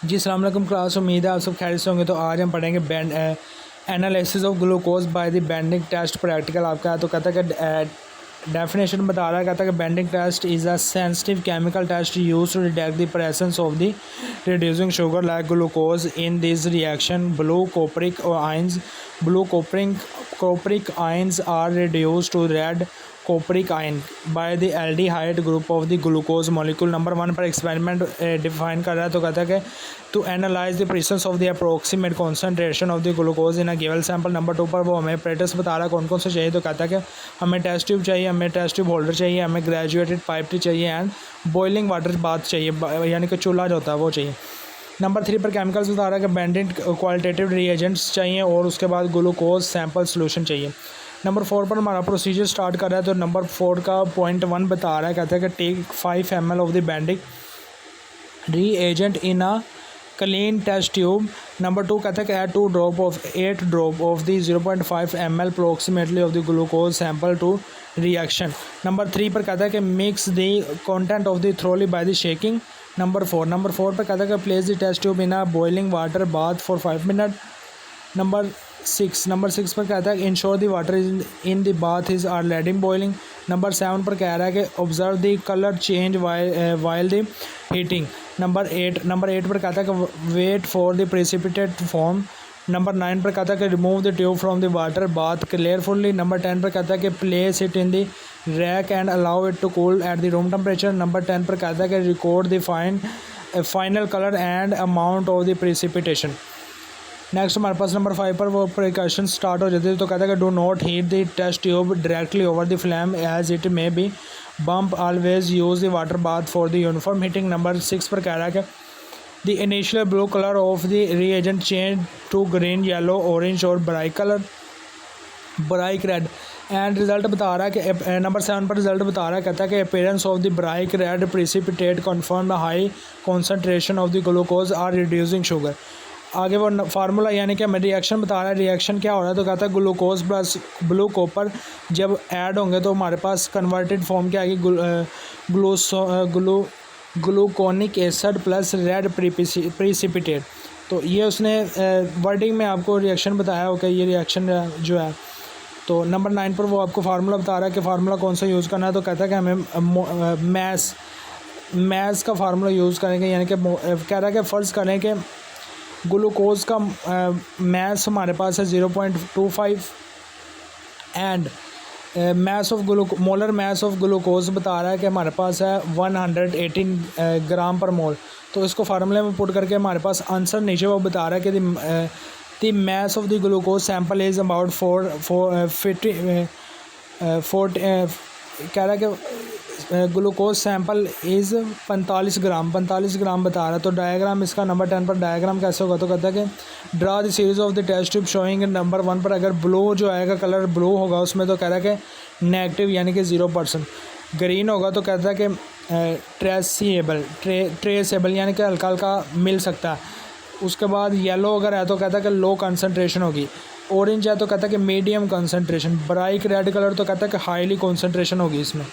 जी अस्सलाम वालेकुम क्लास, उम्मीद है आप सब खैरियत से होंगे। तो आज हम पढ़ेंगे band analysis of glucose by the bending test practical. आपका तो कहता है कि डेफिनेशन बता रहा है, कहता है कि bending test is a sensitive chemical test use to detect the presence of the reducing sugar like glucose in this reaction. Blue cupric ions are reduce to red cupric ion by the aldehyde group of the glucose molecule. Number 1 पर experiment define कर रहा है। तो कहता है कि to analyze the presence of the approximate concentration of the glucose in a given sample. Number 2 पर वो हमें प्रेटस बता रहा है कौन कौन से चाहिए। तो कहता है कि हमें टेस्ट ट्यूब चाहिए, हमें टेस्ट ट्यूब होल्डर चाहिए, हमें ग्रेजुएटेड पाइप चाहिए एंड बॉइलिंग वाटर बाथ चाहिए, यानी कि चूल्हा जो होता है वो चाहिए। नंबर 3 पर केमिकल्स बता रहा है कि बेंडिंग क्वालिटेटिव रिएजेंट्स चाहिए और उसके बाद ग्लूकोज सैम्पल सोल्यूशन चाहिए। नंबर 4 पर हमारा प्रोसीजर स्टार्ट कर रहा है। तो नंबर 4 का पॉइंट 1 बता रहा है, कहता है कि take 5 ml of the bending reagent in a clean test tube. Number 2 कहता है कि add 8 drop of the 0.5 ml approximately of the glucose sample to reaction. Number 3 पर कहता है कि mix the content of the thoroughly by the shaking. Number 4 पर कहता है कि place the test tube in a boiling water bath for 5 minutes. Number 6 पर कहता है कि ensure the water in the bath is already boiling. Number 7 पर कह रहा है कि observe the colour change while the heating. Number 8 पर कहता है कि wait for the precipitate form. Number 9 पर कहता है कि remove the tube from the water bath carefully. Number 10 पर कहता है कि place it in the rack and allow it to cool at the room temperature. Number 10 पर कहता है कि record the final colour and amount of the precipitation. Next हमारे पास नंबर 5 पर वो प्रिकॉशन स्टार्ट हो जाती है। तो कहता है कि do not heat the test tube directly over the flame as it may be bump, always use the water bath for the uniform heating. Number 6 पर कह रहा है कि the initial blue colour of the reagent change to green, yellow, orange और brick red and result बता रहा है कि नंबर 7 पर रिजल्ट बता रहा है, कहता है कि appearance of the brick red precipitate confirm high concentration of the glucose or reducing sugar. आगे वो फार्मूला यानी कि हमें रिएक्शन बता रहा है, रिएक्शन क्या हो रहा है। तो कहता है ग्लूकोज प्लस ब्लू कॉपर जब ऐड होंगे तो हमारे पास कन्वर्टेड फॉर्म क्या आएगी, gluconic acid plus red precipitate. तो ये उसने वर्डिंग में आपको रिएक्शन बताया हो कि ये रिएक्शन जो है। तो नंबर 9 पर वो आपको फार्मूला बता रहा है कि फार्मूला कौन सा यूज़ करना है। तो कहता है कि हमें मैथ्स का फार्मूला यूज़ करेंगे, यानी कि कह रहा है कि फ़र्ज़ करें कि ग्लूकोज का मैस हमारे पास है 0.25 and molar mass of glucose बता रहा है कि हमारे पास है 118 ग्राम पर मोल। तो इसको फार्मूले में पुट करके हमारे पास आंसर नीचे वो बता रहा है कि the mass of the glucose sample is about 40 कह रहा है कि ग्लूकोज सैंपल इज़ 45 ग्राम बता रहा है। तो डायग्राम इसका नंबर 10 पर डायग्राम कैसे होगा। तो कहता है कि draw the series of the test tube showing. Number 1 पर अगर ब्लू जो आएगा कलर ब्लू होगा उसमें तो कह रहा है कि नेगेटिव यानी कि 0%। ग्रीन होगा तो कहता है कि ट्रेसेबल यानी कि हल्का हल्का मिल सकता है। उसके बाद येलो अगर है तो कहता है कि लो कंसनट्रेशन होगी। ऑरेंज है तो कहता है कि मीडियम कंसनट्रेशन। ब्राइक रेड कलर तो कहता है कि हाईली कंसनट्रेशन होगी इसमें।